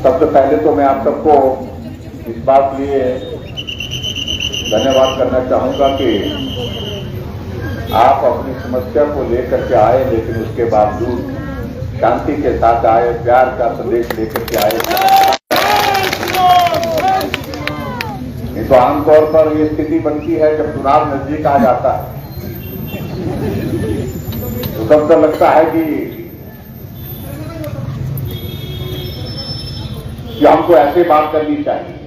सबसे पहले तो मैं आप सबको इस बात लिए धन्यवाद करना चाहूंगा कि आप अपनी समस्या को लेकर के आए, लेकिन उसके बावजूद शांति के साथ आए, प्यार का संदेश लेकर के आए। नहीं तो आमतौर पर यह स्थिति बनती है जब चुनाव नजदीक आ जाता है तो सबको लगता है कि हमको ऐसे बात करनी चाहिए।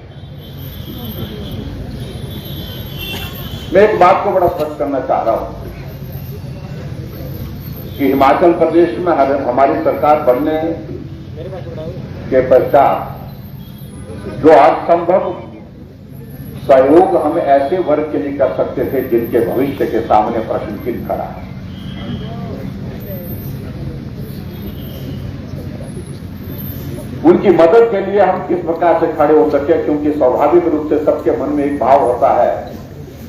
मैं एक बात को बड़ा स्पष्ट करना चाह रहा हूं कि हिमाचल प्रदेश में हमारी सरकार बनने के पश्चात जो असंभव सहयोग हम ऐसे वर्ग के लिए कर सकते थे जिनके भविष्य के सामने प्रश्न चिन्ह खड़ा है। उनकी मदद के लिए हम किस प्रकार से खड़े हो सके, क्योंकि स्वाभाविक रूप से सबके मन में एक भाव होता है,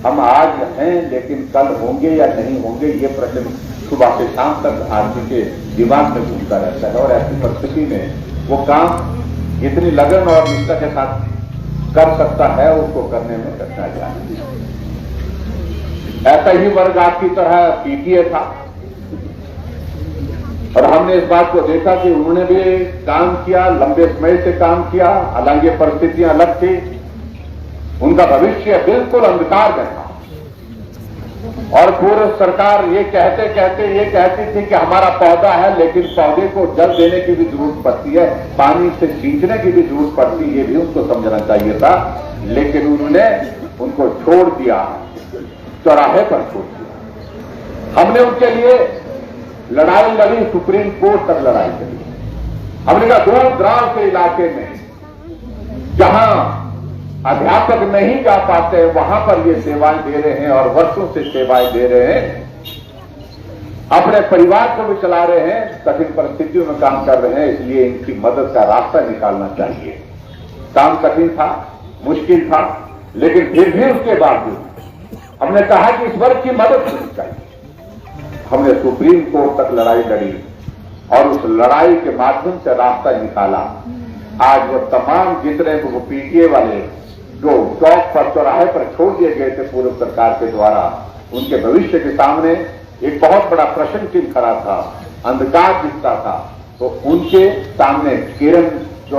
हम आज हैं लेकिन कल होंगे या नहीं होंगे, ये प्रश्न सुबह से शाम तक आदमी के दिमाग में घूमता रहता है। और ऐसी परिस्थिति में वो काम इतनी लगन और निष्ठा के साथ कर सकता है, उसको करने में कठिनाई जाती है। ऐसा ही वर्ग आपकी तरह पीटीए था और हमने इस बात को देखा कि उन्होंने भी काम किया, लंबे समय से काम किया, हालांकि परिस्थितियां अलग थी, उनका भविष्य बिल्कुल अंधकार में था। और पूर्व सरकार ये कहती थी कि हमारा पौधा है, लेकिन पौधे को जल देने की भी जरूरत पड़ती है, पानी से सींचने की भी जरूरत पड़ती है, ये भी उनको समझना चाहिए था। लेकिन उन्होंने उनको छोड़ दिया, चौराहे पर छोड़ दिया। हमने उनके लिए लड़ाई लड़ी, सुप्रीम कोर्ट तक लड़ाई लड़ी। हमने कहा दूर दराज के इलाके में जहां अध्यापक नहीं जा पाते वहां पर ये सेवाएं दे रहे हैं और वर्षों से सेवाएं दे रहे हैं, अपने परिवार को भी चला रहे हैं, कठिन परिस्थितियों में काम कर रहे हैं, इसलिए इनकी मदद का रास्ता निकालना चाहिए। काम कठिन था, मुश्किल था, लेकिन फिर भी उसके बावजूद हमने कहा कि इस वर्ग की मदद होनी चाहिए। हमने सुप्रीम कोर्ट तक लड़ाई लड़ी और उस लड़ाई के माध्यम से रास्ता निकाला। आज वो तमाम जितने वो पीटीए वाले जो चौक पर, चौराहे पर छोड़ दिए गए थे पूर्व सरकार के द्वारा, उनके भविष्य के सामने एक बहुत बड़ा प्रश्न चिन्ह खड़ा था, अंधकार दिखता था। तो उनके सामने किरण जो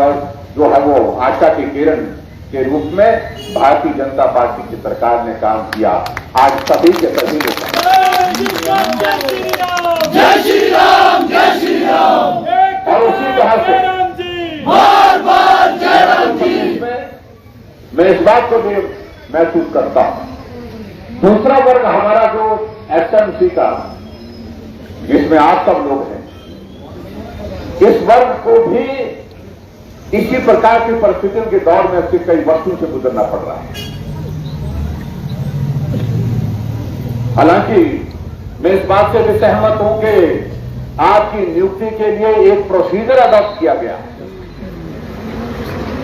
है वो आशा की किरण के रूप में भारतीय जनता पार्टी की सरकार ने काम किया। आज सभी के सभी जय श्री राम, जय श्री राम। और उसी तरह से बार बार जय राम जी। मैं इस बात को भी महसूस करता हूं, दूसरा वर्ग हमारा जो एसएमसी का, जिसमें आप सब लोग हैं, इस वर्ग को भी इसी प्रकार की परिस्थितियों के दौर में उसके कई वर्षों से गुजरना पड़ रहा है। हालांकि मैं इस बात से भी सहमत हूं कि आपकी नियुक्ति के लिए एक प्रोसीजर अडॉप्ट किया गया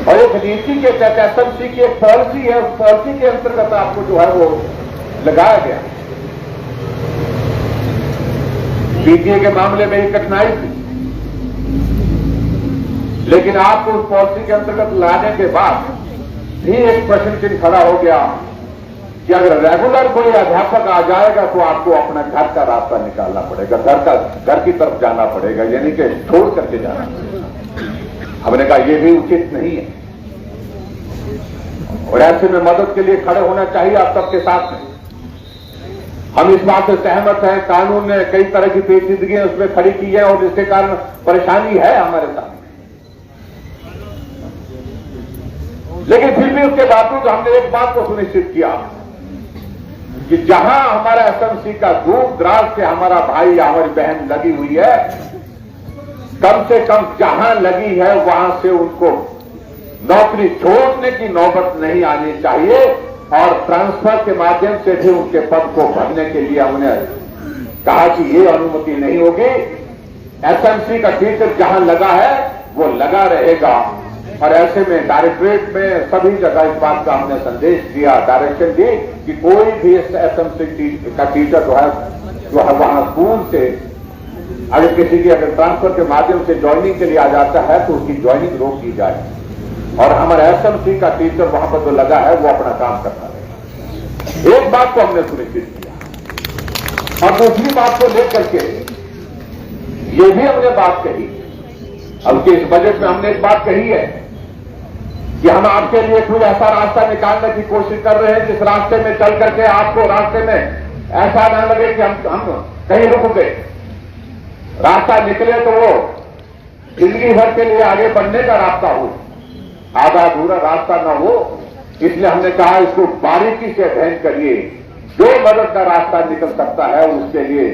और एक नीति के तहत एसएमसी की एक पॉलिसी है, उस पॉलिसी के अंतर्गत आपको जो है वो लगाया गया। पीटीए के मामले में एक कठिनाई थी, लेकिन आपको उस पॉलिसी के अंतर्गत लाने के बाद भी एक प्रश्न चिन्ह खड़ा हो गया कि अगर रेगुलर कोई अध्यापक आ जाएगा तो आपको अपना घर का रास्ता निकालना पड़ेगा, घर की तरफ जाना पड़ेगा, यानी कि छोड़ करके जाना पड़ेगा। हमने कहा यह भी उचित नहीं है और ऐसे में मदद के लिए खड़े होना चाहिए आप सबके साथ में। हम इस बात से सहमत हैं, कानून ने कई तरह की पेचीदगियां उसमें खड़ी की है और इसके कारण परेशानी है हमारे साथ, लेकिन फिर भी उसके बावजूद हमने एक बात को सुनिश्चित किया कि जहां हमारा एसएमसी का दूर दराज से हमारा भाई या हमारी बहन लगी हुई है, कम से कम जहां लगी है वहां से उनको नौकरी छोड़ने की नौबत नहीं आनी चाहिए और ट्रांसफर के माध्यम से भी उनके पद को भरने के लिए हमने कहा कि ये अनुमति नहीं होगी। एसएमसी का टीचर जहां लगा है वो लगा रहेगा और ऐसे में डायरेक्टरेट में सभी जगह इस बात का हमने संदेश दिया, डायरेक्शन दी कि कोई भी एसएमसी का टीचर जो है वहां स्कूल से अगर किसी की अगर ट्रांसफर के माध्यम से ज्वाइनिंग के लिए आ जाता है तो उसकी ज्वाइनिंग रोक दी जाए और हमारे एसएमसी का टीचर वहां पर जो लगा है वो अपना काम करता रहे। एक बात को हमने सुनिश्चित किया और दूसरी बात को लेकर के ये भी हमने बात कही, अब के इस बजट में हमने एक बात कही है कि हम आपके लिए कोई ऐसा रास्ता निकालने की कोशिश कर रहे हैं जिस रास्ते में चल करके आपको रास्ते में ऐसा न लगे कि हम कहीं रुक गए। रास्ता निकले तो वो जिंदगी भर के लिए आगे बढ़ने का रास्ता हो, आधा अधूरा रास्ता न हो। इसलिए हमने कहा इसको बारीकी से अध्ययन करिए, जो मदद का रास्ता निकल सकता है उसके लिए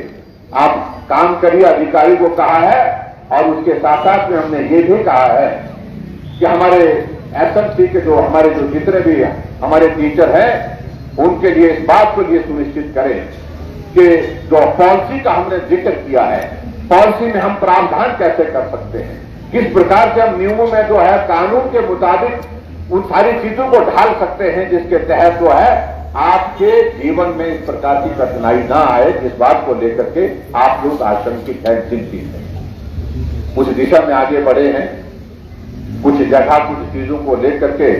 आप काम करिए, अधिकारी को कहा है। और उसके साथ साथ में हमने ये भी कहा है कि हमारे एसएमसी के हमारे जितने भी हमारे टीचर हैं उनके लिए इस बात को लिए सुनिश्चित करें कि जो पॉलिसी का हमने जिक्र किया है, पॉलिसी में हम प्रावधान कैसे कर सकते हैं, किस प्रकार से हम नियमों में जो है कानून के मुताबिक उन सारी चीजों को ढाल सकते हैं जिसके तहत जो है आपके जीवन में इस प्रकार की कठिनाई ना आए। इस बात को लेकर के आप लोग आशंकित हैं, चिंतित हैं, उस दिशा में आगे बढ़े हैं। कुछ जगह कुछ चीजों को लेकर के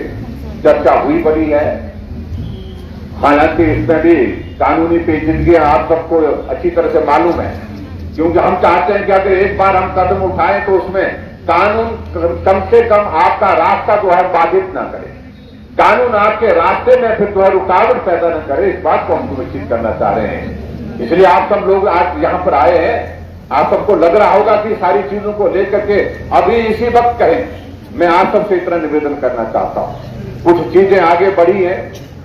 चर्चा हुई बड़ी है, हालांकि इसमें भी कानूनी पेचीदगियां आप सबको अच्छी तरह से मालूम है, क्योंकि हम चाहते हैं कि अगर एक बार हम कदम उठाएं तो उसमें कानून कम से कम आपका रास्ता जो है बाधित ना करे, कानून आपके रास्ते में फिर जो है रुकावट पैदा न करे। इस बात को हम सुनिश्चित करना चाह रहे हैं। इसलिए आप सब लोग आज यहां पर आए हैं, आप सबको लग रहा होगा कि सारी चीजों को लेकर के अभी इसी वक्त कहें। मैं आप सबसे इतना निवेदन करना चाहता हूं, कुछ चीजें आगे बढ़ी हैं,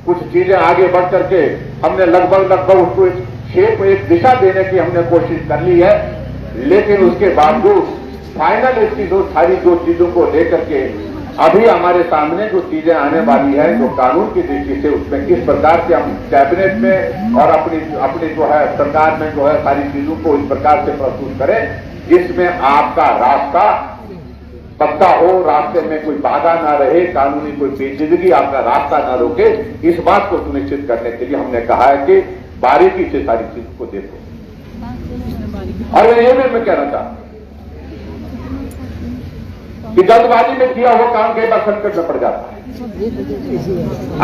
कुछ चीजें आगे बढ़ करके हमने लगभग उसको एक दिशा देने की हमने कोशिश कर ली है, लेकिन उसके बावजूद फाइनल इसकी सारी चीजों को लेकर के अभी हमारे सामने जो चीजें आने वाली है, जो कानून की दृष्टि से उसमें किस प्रकार से हम कैबिनेट में और अपनी जो है सरकार में जो है सारी चीजों को इस प्रकार से प्रस्तुत करें जिसमें आपका रास्ता पक्का हो, रास्ते में कोई बाधा ना रहे, कानूनी कोई पेचीदगी आपका रास्ता ना रोके। इस बात को सुनिश्चित करने के लिए हमने कहा है कि बारीकी से सारी चीजों को देखो। और ये भी मैं कहना चाहता हूं कि जल्दबाजी में किया हुआ काम कई बार संकट में पड़ जाता है।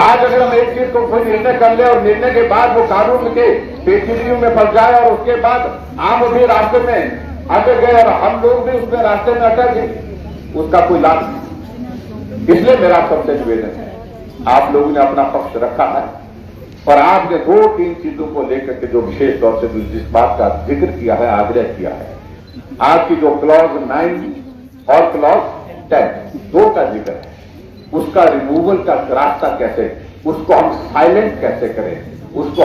आज अगर हम एक चीज को कोई निर्णय कर ले और निर्णय के बाद वो कानून के पेचीदगियों में फंस जाए और उसके बाद आप भी रास्ते में अटक गए और हम लोग भी उसमें रास्ते में अटक गए, उसका कोई लाभ नहीं। इसलिए मेरा सबसे निवेदन है, आप लोगों ने अपना पक्ष रखा है और आपने 2-3 चीजों को लेकर के जो विशेष तौर से जिस बात का जिक्र किया है, आग्रह किया है, आपकी जो क्लॉज 9 और क्लॉज 10 दो का जिक्र है, उसका रिमूवल का रास्ता कैसे, उसको हम साइलेंट कैसे करें, उसको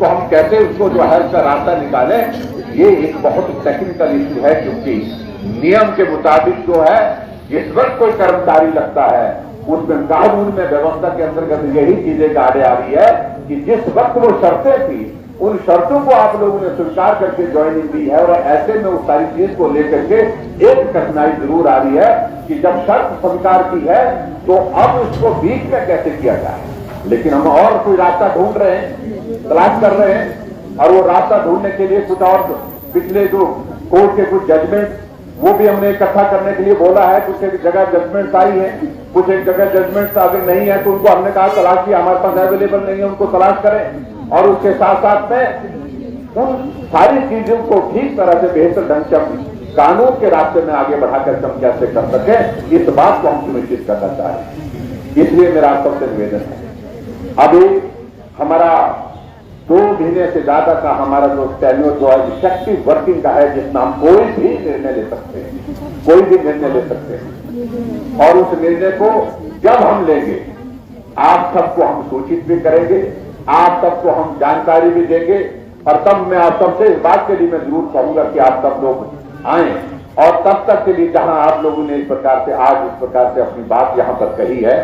हम कैसे उसको जो है उसका रास्ता निकालें, ये एक बहुत टेक्निकल इश्यू है। क्योंकि नियम के मुताबिक जो है जिस वक्त कोई कर्मचारी लगता है उसमें कानून में व्यवस्था के अंतर्गत यही चीजें गाड़े आ रही है कि जिस वक्त वो शर्तें थी उन शर्तों को आप लोगों ने स्वीकार करके ज्वाइनिंग दी है। और ऐसे में उस सारी चीज को लेकर के एक कठिनाई जरूर आ रही है कि जब शर्त स्वीकार की है तो अब उसको बीच में कैसे किया जाए। लेकिन हम और कोई रास्ता ढूंढ रहे हैं, तलाश कर रहे हैं, और वो रास्ता ढूंढने के लिए कुछ और पिछले जो कोर्ट के कुछ जजमेंट वो भी हमने इकट्ठा करने के लिए बोला है। कुछ एक जगह जजमेंट आई है, कुछ एक जगह जजमेंट अगर नहीं है तो उनको हमने कहा तलाश किया, हमारे पास अवेलेबल नहीं है, उनको तलाश करें। और उसके साथ साथ में उन सारी चीजों को ठीक तरह से बेहतर ढंग से हम कानून के रास्ते में आगे बढ़ाकर हम कैसे कर सकें, इस बात को हम सुनिश्चित करना चाहें। इसलिए मेरा सबसे निवेदन है, अभी हमारा 2 महीने से ज्यादा का हमारा जो टेन्योर जो है इफेक्टिव वर्किंग का है, जिसमें हम कोई भी निर्णय ले सकते हैं, कोई भी निर्णय ले सकते हैं। और उस निर्णय को जब हम लेंगे आप सबको हम सूचित भी करेंगे, आप सबको हम जानकारी भी देंगे। और तब मैं आप सबसे इस बात के लिए मैं जरूर कहूंगा कि आप सब लोग आए, और तब तक के लिए जहां आप लोगों ने इस प्रकार से आज इस प्रकार से अपनी बात यहां पर कही है,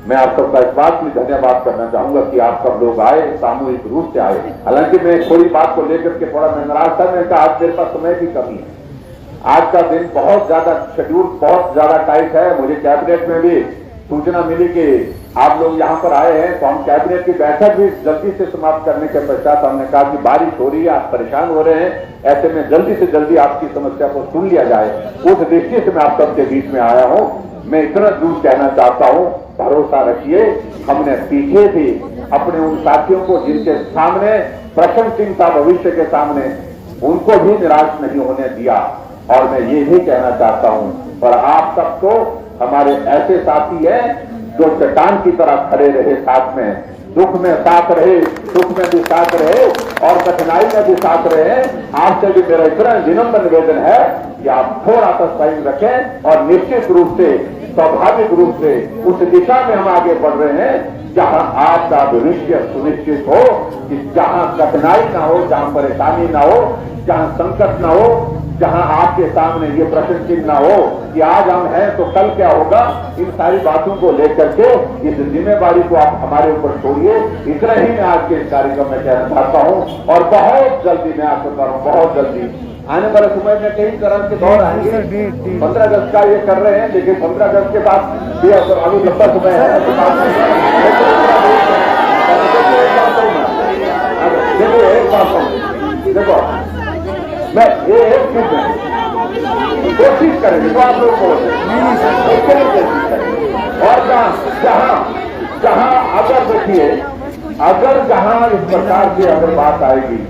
मैं आप सबका इस बात में धन्यवाद करना चाहूंगा कि आप सब लोग आए, सामूहिक रूप से आए। हालांकि मैं थोड़ी बात को लेकर के थोड़ा मैं नाराज था, मैं कहा आज मेरे पास समय की कमी है, आज का दिन बहुत ज्यादा शेड्यूल बहुत ज्यादा टाइट है। मुझे कैबिनेट में भी सूचना मिली कि आप लोग यहाँ पर आए हैं, तो हम कैबिनेट की बैठक भी जल्दी से समाप्त करने के पश्चात हमने कहा कि बारिश हो रही है, आप परेशान हो रहे हैं, ऐसे में जल्दी से जल्दी आपकी समस्या को सुन लिया जाए। उस दृष्टि से मैं आप सबके बीच में आया हूँ। मैं इतना दूर कहना चाहता हूँ, भरोसा रखिए, हमने पीछे भी अपने उन साथियों को जिनके सामने प्रश्न चिन्ह था भविष्य के सामने, उनको भी निराश नहीं होने दिया। और मैं ये भी कहना चाहता हूं, पर आप सब तो हमारे ऐसे साथी हैं जो चट्टान की तरह खड़े रहे साथ में, दुख में साथ रहे, सुख में भी साथ रहे और कठिनाई में भी साथ रहे। आपसे भी मेरा इतना विनम्र निवेदन है कि आप थोड़ा सा संयम रखें और निश्चित रूप से, स्वाभाविक रूप से उस दिशा में हम आगे बढ़ रहे हैं जहां आपका भविष्य सुनिश्चित हो, कि जहां कठिनाई ना हो, जहां परेशानी ना हो, जहां संकट ना हो, जहां आपके सामने ये प्रश्न चिन्ह ना हो कि आज हम हैं तो कल क्या होगा। इन सारी बातों को लेकर के इस जिम्मेवारी को आप हमारे ऊपर छोड़िए। इतना ही मैं आज के इस कार्यक्रम में कहना चाहता हूं और बहुत जल्दी मैं आपको कर रहा हूं, बहुत जल्दी आने वाले समय में कई तरह के दौर आएंगे। 15 अगस्त का ये कर रहे हैं, लेकिन 15 अगस्त के बाद भी अभी लंबा समय है। देखो एक बात देखो, मैं ये एक चीज कोशिश करेंगे तो आप लोग बोल और जहां अगर देखिए, अगर जहां इस प्रकार की अगर बात आएगी,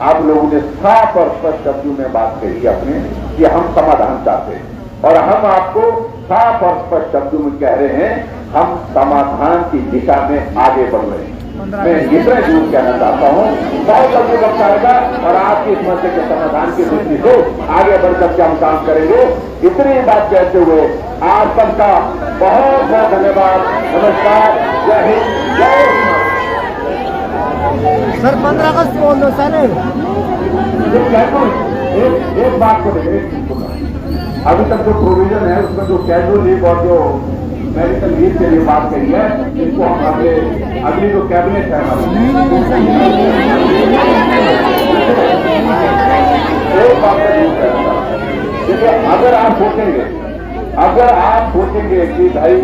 आप लोगों ने साफ और स्पष्ट शब्दों में बात कही अपने कि हम समाधान चाहते हैं, और हम आपको साफ और स्पष्ट शब्दों में कह रहे हैं हम समाधान की दिशा में आगे बढ़ रहे हैं। मैं इतना जरूर कहना चाहता हूं, बहुत जल्दी वक्त आएगा और आपकी इस मसले के समाधान की दृष्टि से आगे बढ़कर के हम काम करेंगे। इतनी बात कहते हुए आप सबका बहुत बहुत धन्यवाद। नमस्कार, जय हिंद, जय सर 15 अगस्त बोल दो सर। एक बात को देखिए, अभी तक जो प्रोविजन है उसमें जो कैजुअल लीव और जो मेडिकल लीव के लिए बात कही है, इसको हम अगली जो कैबिनेट है एक बात देखिए, अगर आप सोचेंगे कि भाई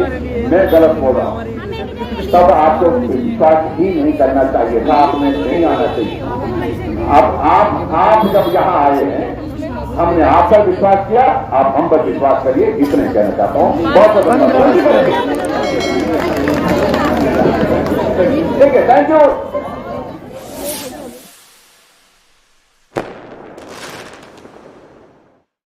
मैं गलत बोल रहा हूं, तब आपको विश्वास ही नहीं करना चाहिए था, आपने नहीं आना चाहिए। अब आप जब यहाँ आए हैं, हमने आप पर विश्वास किया, आप हम पर विश्वास करिए। इतने कहना चाहता हूँ। बहुत बहुत ठीक है, थैंक यू।